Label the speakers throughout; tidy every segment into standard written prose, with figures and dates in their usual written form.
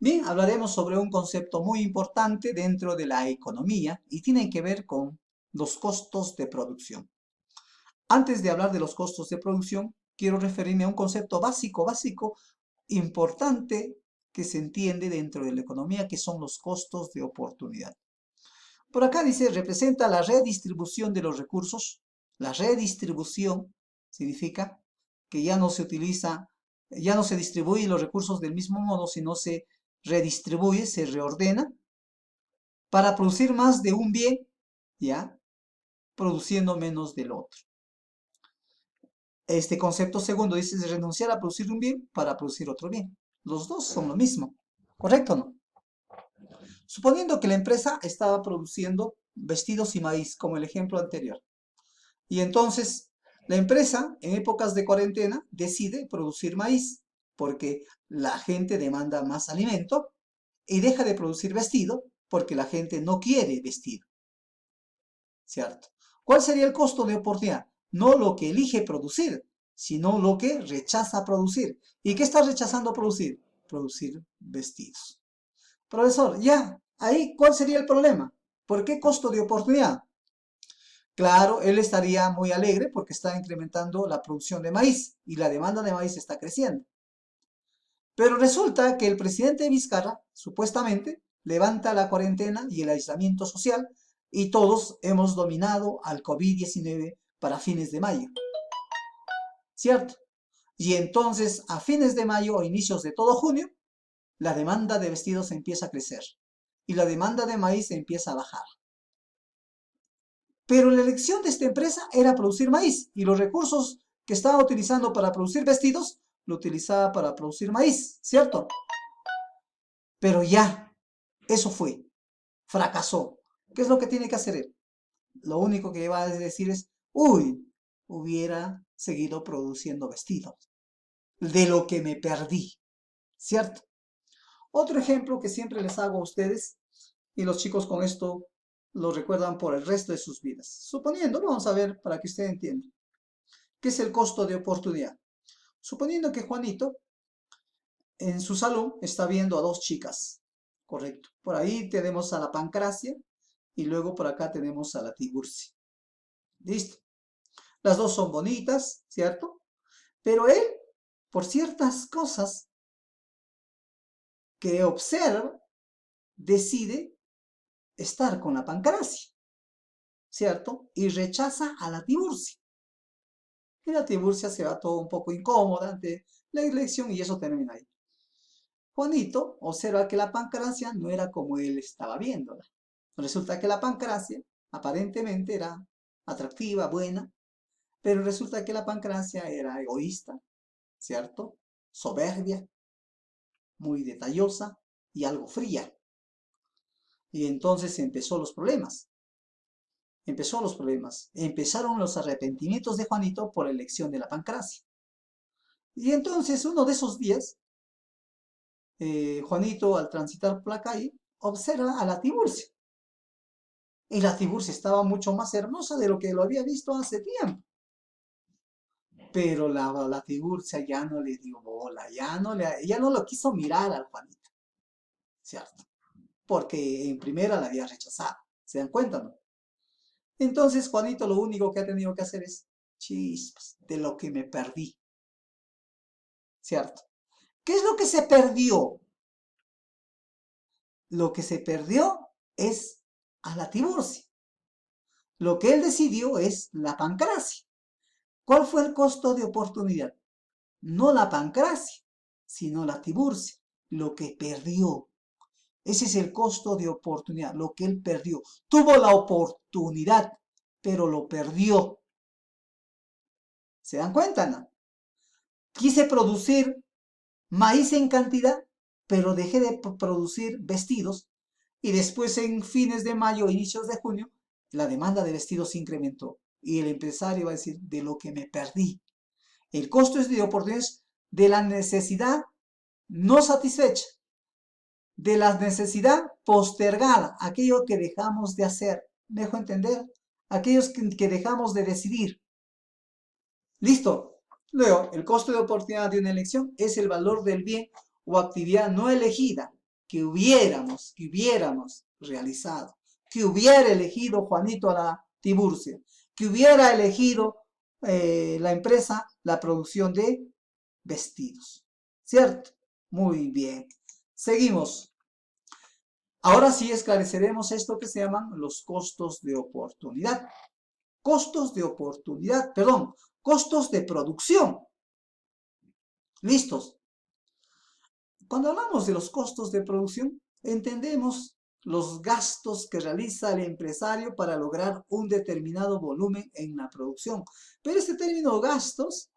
Speaker 1: Bien, hablaremos sobre un concepto muy importante dentro de la economía y tiene que ver con los costos de producción. Antes de hablar de los costos de producción, quiero referirme a un concepto básico, importante que se entiende dentro de la economía, que son los costos de oportunidad. Por acá dice, representa la redistribución de los recursos. La redistribución significa que ya no se distribuyen los recursos del mismo modo, sino se redistribuye, se reordena para producir más de un bien, ¿ya? Produciendo menos del otro. Este concepto segundo dice renunciar a producir un bien para producir otro bien. Los dos son lo mismo, ¿correcto o no? Suponiendo que la empresa estaba produciendo vestidos y maíz, como el ejemplo anterior. Y entonces la empresa, en épocas de cuarentena, decide producir maíz, porque la gente demanda más alimento, y deja de producir vestido, porque la gente no quiere vestido. ¿Cierto? ¿Cuál sería el costo de oportunidad? No lo que elige producir, sino lo que rechaza producir. ¿Y qué está rechazando producir? Producir vestidos. Profesor, ya, ahí, ¿cuál sería el problema? ¿Por qué costo de oportunidad? Claro, él estaría muy alegre porque está incrementando la producción de maíz y la demanda de maíz está creciendo. Pero resulta que el presidente de Vizcarra, supuestamente, levanta la cuarentena y el aislamiento social y todos hemos dominado al COVID-19 para fines de mayo. ¿Cierto? Y entonces, a fines de mayo o inicios de todo junio, la demanda de vestidos empieza a crecer y la demanda de maíz empieza a bajar. Pero la elección de esta empresa era producir maíz y los recursos que estaba utilizando para producir vestidos lo utilizaba para producir maíz, ¿cierto? Pero ya, eso fue, fracasó. ¿Qué es lo que tiene que hacer él? Lo único que va a decir es, uy, hubiera seguido produciendo vestidos, de lo que me perdí, ¿cierto? Otro ejemplo que siempre les hago a ustedes, y los chicos con esto lo recuerdan por el resto de sus vidas. Suponiendo, vamos a ver para que ustedes entiendan, ¿qué es el costo de oportunidad? Suponiendo que Juanito en su salón está viendo a dos chicas, correcto. Por ahí tenemos a la Pancracia y luego por acá tenemos a la Tiburcia. Listo. Las dos son bonitas, ¿cierto? Pero él, por ciertas cosas que observa, decide estar con la Pancracia, ¿cierto? Y rechaza a la Tiburcia. Y la Tiburcia se va todo un poco incómoda ante la elección y eso termina ahí. Juanito observa que la Pancracia no era como él estaba viéndola. Resulta que la Pancracia aparentemente era atractiva, buena, pero resulta que la Pancracia era egoísta, ¿cierto? Soberbia, muy detallosa y algo fría. Y entonces empezó los problemas. Empezaron los arrepentimientos de Juanito por la elección de la Pancracia. Y entonces uno de esos días, Juanito al transitar por la calle, observa a la Tiburcia. Y la Tiburcia estaba mucho más hermosa de lo que lo había visto hace tiempo. Pero la Tiburcia ya no le dio bola, ya no lo quiso mirar al Juanito, ¿cierto? Porque en primera la había rechazado, ¿se dan cuenta, no? Entonces Juanito lo único que ha tenido que hacer es, chispas, de lo que me perdí, ¿cierto? ¿Qué es lo que se perdió? Lo que se perdió es a la Tiburcia. Lo que él decidió es la Pancracia. ¿Cuál fue el costo de oportunidad? No la Pancracia, sino la Tiburcia, lo que perdió. Ese es el costo de oportunidad, lo que él perdió. Tuvo la oportunidad, pero lo perdió. ¿Se dan cuenta, no? Quise producir maíz en cantidad, pero dejé de producir vestidos y después en fines de mayo, inicios de junio, la demanda de vestidos se incrementó y el empresario va a decir de lo que me perdí. El costo es de oportunidades de la necesidad no satisfecha, de la necesidad postergada, aquello que dejamos de hacer. ¿Me dejo entender? Aquellos que dejamos de decidir. Listo. Luego, el costo de oportunidad de una elección es el valor del bien o actividad no elegida que hubiéramos realizado, que hubiera elegido Juanito a la Tiburcia, que hubiera elegido la empresa la producción de vestidos, ¿cierto? Muy bien. Seguimos. Ahora sí esclareceremos esto que se llaman los costos de oportunidad. Costos de oportunidad, perdón, costos de producción. ¿Listos? Cuando hablamos de los costos de producción, entendemos los gastos que realiza el empresario para lograr un determinado volumen en la producción. Pero este término gastos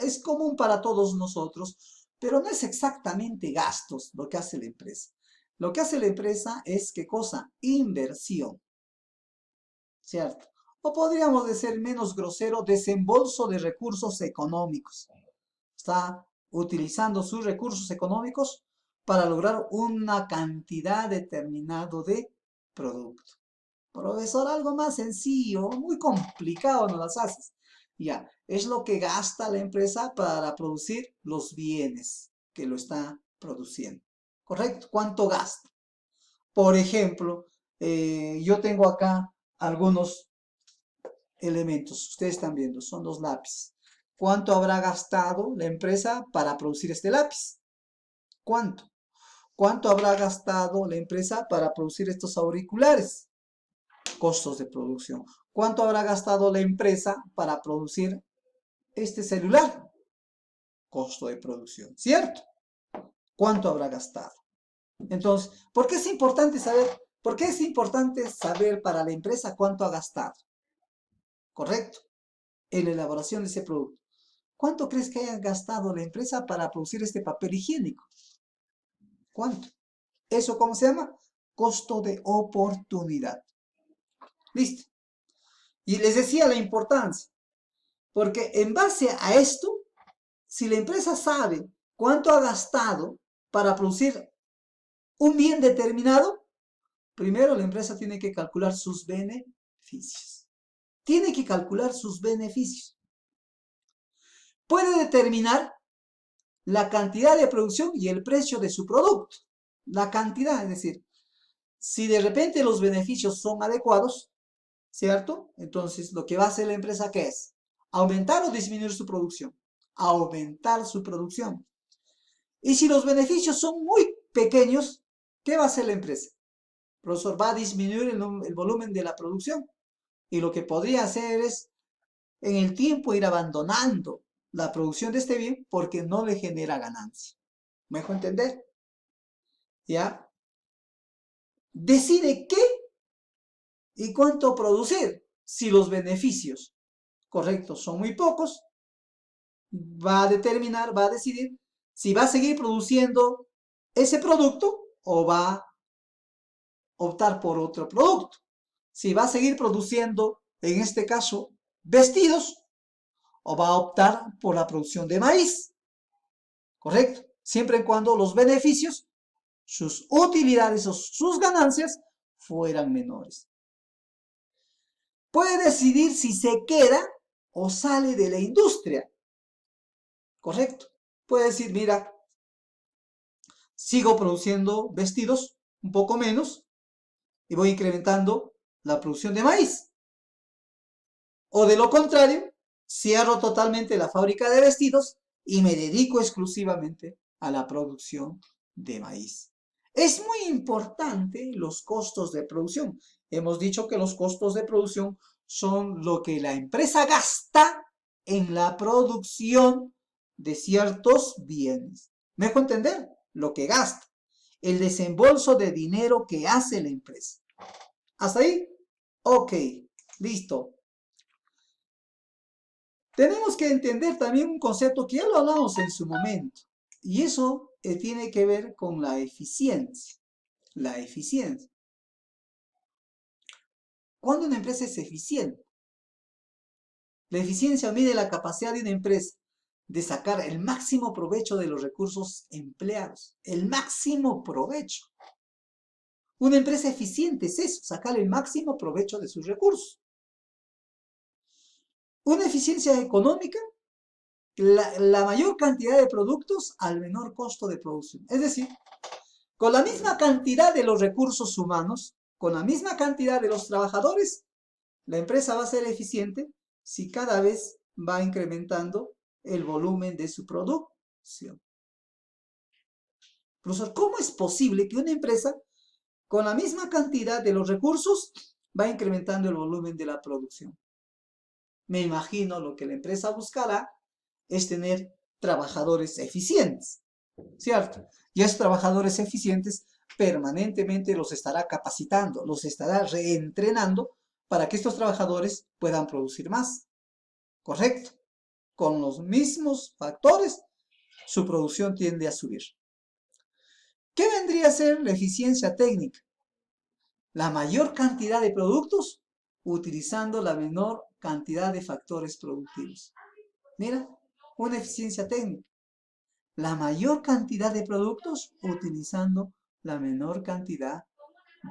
Speaker 1: es común para todos nosotros, pero no es exactamente gastos lo que hace la empresa. Lo que hace la empresa es, ¿qué cosa? Inversión, ¿cierto? O podríamos decir menos grosero, desembolso de recursos económicos. Está utilizando sus recursos económicos para lograr una cantidad determinada de producto. Profesor, algo más sencillo, muy complicado no las haces. Ya, es lo que gasta la empresa para producir los bienes que lo está produciendo. ¿Correcto? ¿Cuánto gasta? Por ejemplo, yo tengo acá algunos elementos. Ustedes están viendo, son los lápices. ¿Cuánto habrá gastado la empresa para producir este lápiz? ¿Cuánto? ¿Cuánto habrá gastado la empresa para producir estos auriculares? Costos de producción. ¿Cuánto habrá gastado la empresa para producir este celular? Costo de producción, ¿cierto? ¿Cuánto habrá gastado? Entonces, ¿por qué es importante saber? ¿Por qué es importante saber para la empresa cuánto ha gastado? ¿Correcto? En la elaboración de ese producto. ¿Cuánto crees que haya gastado la empresa para producir este papel higiénico? ¿Cuánto? ¿Eso cómo se llama? Costo de oportunidad. ¿Listo? Y les decía la importancia, porque en base a esto, si la empresa sabe cuánto ha gastado para producir un bien determinado, primero la empresa tiene que calcular sus beneficios. Tiene que calcular sus beneficios. Puede determinar la cantidad de producción y el precio de su producto. La cantidad, es decir, si de repente los beneficios son adecuados, ¿cierto? Entonces, lo que va a hacer la empresa, ¿qué es? ¿Aumentar o disminuir su producción? Aumentar su producción. Y si los beneficios son muy pequeños, ¿qué va a hacer la empresa? Profesor, va a disminuir el volumen de la producción. Y lo que podría hacer es, en el tiempo, ir abandonando la producción de este bien porque no le genera ganancia. ¿Me dejo entender? ¿Ya? Decide qué y cuánto producir. Si los beneficios correctos son muy pocos, va a determinar, va a decidir si va a seguir produciendo ese producto o va a optar por otro producto. Si va a seguir produciendo, en este caso, vestidos, o va a optar por la producción de maíz. ¿Correcto? Siempre y cuando los beneficios, sus utilidades o sus ganancias fueran menores. Puede decidir si se queda o sale de la industria. ¿Correcto? Puede decir, mira, sigo produciendo vestidos un poco menos y voy incrementando la producción de maíz. O de lo contrario, cierro totalmente la fábrica de vestidos y me dedico exclusivamente a la producción de maíz. Es muy importante los costos de producción. Hemos dicho que los costos de producción son lo que la empresa gasta en la producción de ciertos bienes. ¿Me dejo entender? Lo que gasta. El desembolso de dinero que hace la empresa. ¿Hasta ahí? Ok, listo. Tenemos que entender también un concepto que ya lo hablamos en su momento. Y eso tiene que ver con la eficiencia. La eficiencia. ¿Cuándo una empresa es eficiente? La eficiencia mide la capacidad de una empresa de sacar el máximo provecho de los recursos empleados. El máximo provecho. Una empresa eficiente es eso, sacar el máximo provecho de sus recursos. Una eficiencia económica, la mayor cantidad de productos al menor costo de producción. Es decir, Con la misma cantidad de los recursos humanos, con la misma cantidad de los trabajadores, la empresa va a ser eficiente si cada vez va incrementando el volumen de su producción. Profesor, ¿cómo es posible que una empresa con la misma cantidad de los recursos va incrementando el volumen de la producción? Me imagino lo que la empresa buscará es tener trabajadores eficientes, ¿cierto? Y esos trabajadores eficientes permanentemente los estará capacitando, los estará reentrenando para que estos trabajadores puedan producir más. ¿Correcto? Con los mismos factores, su producción tiende a subir. ¿Qué vendría a ser la eficiencia técnica? La mayor cantidad de productos utilizando la menor cantidad de factores productivos. Mira, una eficiencia técnica. La mayor cantidad de productos utilizando la menor cantidad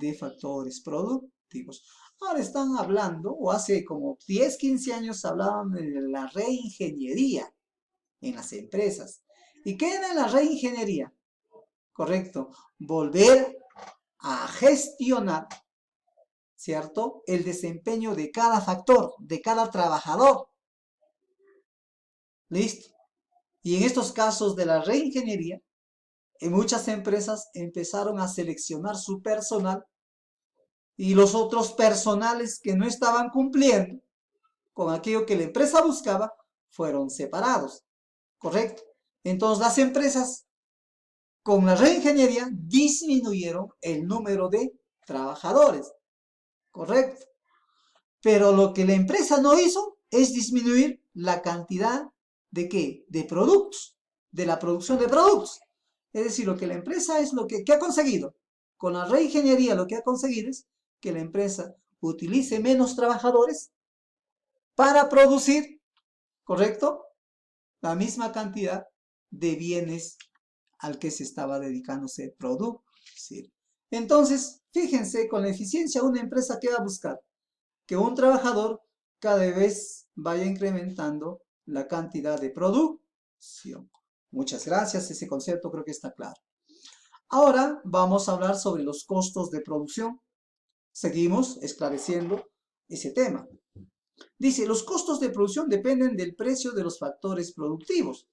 Speaker 1: de factores productivos. Ahora están hablando, o hace como 10, 15 años hablaban de la reingeniería en las empresas. ¿Y qué era la reingeniería? Correcto, volver a gestionar, ¿cierto?, el desempeño de cada factor, de cada trabajador. ¿Listo? Y en estos casos de la reingeniería, en muchas empresas empezaron a seleccionar su personal y los otros personales que no estaban cumpliendo con aquello que la empresa buscaba fueron separados. ¿Correcto? Entonces las empresas con la reingeniería disminuyeron el número de trabajadores. ¿Correcto? Pero lo que la empresa no hizo es disminuir la cantidad de ¿qué? De productos, de la producción de productos. Es decir, lo que la empresa es ¿qué ha conseguido? Con la reingeniería lo que ha conseguido es que la empresa utilice menos trabajadores para producir, ¿correcto?, la misma cantidad de bienes al que se estaba dedicándose producir. Entonces, fíjense, con la eficiencia una empresa ¿qué va a buscar? Que un trabajador cada vez vaya incrementando la cantidad de producción. Muchas gracias, ese concepto creo que está claro. Ahora vamos a hablar sobre los costos de producción. Seguimos esclareciendo ese tema. Dice, los costos de producción dependen del precio de los factores productivos.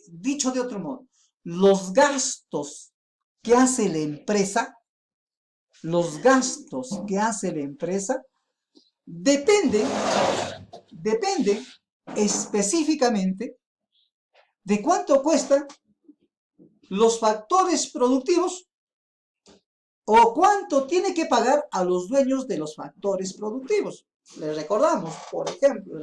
Speaker 1: Dicho de otro modo, los gastos que hace la empresa, dependen específicamente de cuánto cuestan los factores productivos o cuánto tiene que pagar a los dueños de los factores productivos. Les recordamos, por ejemplo,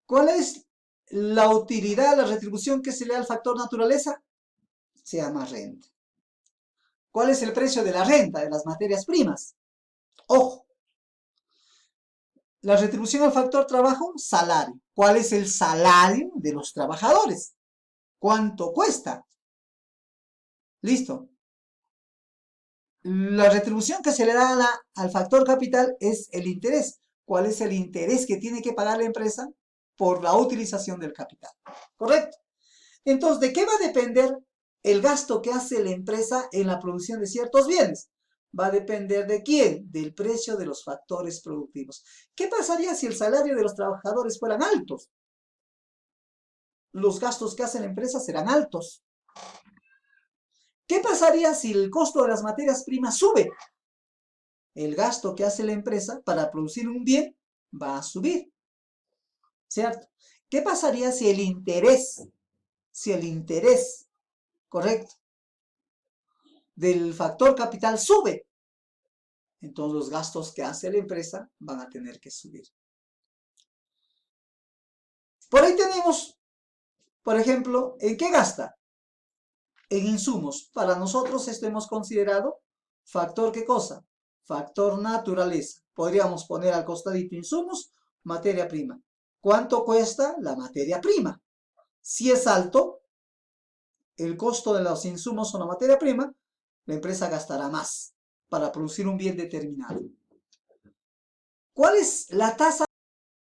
Speaker 1: ¿cuál es la utilidad, la retribución que se le da al factor naturaleza? Se llama renta. ¿Cuál es el precio de la renta de las materias primas? Ojo. La retribución al factor trabajo, salario. ¿Cuál es el salario de los trabajadores? ¿Cuánto cuesta? Listo. La retribución que se le da al factor capital es el interés. ¿Cuál es el interés que tiene que pagar la empresa por la utilización del capital? ¿Correcto? Entonces, ¿de qué va a depender el gasto que hace la empresa en la producción de ciertos bienes? Va a depender ¿de quién? Del precio de los factores productivos. ¿Qué pasaría si el salario de los trabajadores fueran altos? Los gastos que hace la empresa serán altos. ¿Qué pasaría si el costo de las materias primas sube? El gasto que hace la empresa para producir un bien va a subir. ¿Cierto? ¿Qué pasaría si el interés, correcto, del factor capital sube? Entonces los gastos que hace la empresa van a tener que subir. Por ahí tenemos, por ejemplo, ¿en qué gasta? En insumos. Para nosotros esto hemos considerado factor, ¿qué cosa? Factor naturaleza. Podríamos poner al costadito insumos, materia prima. ¿Cuánto cuesta la materia prima? Si es alto el costo de los insumos o la materia prima, la empresa gastará más para producir un bien determinado. ¿Cuál es la tasa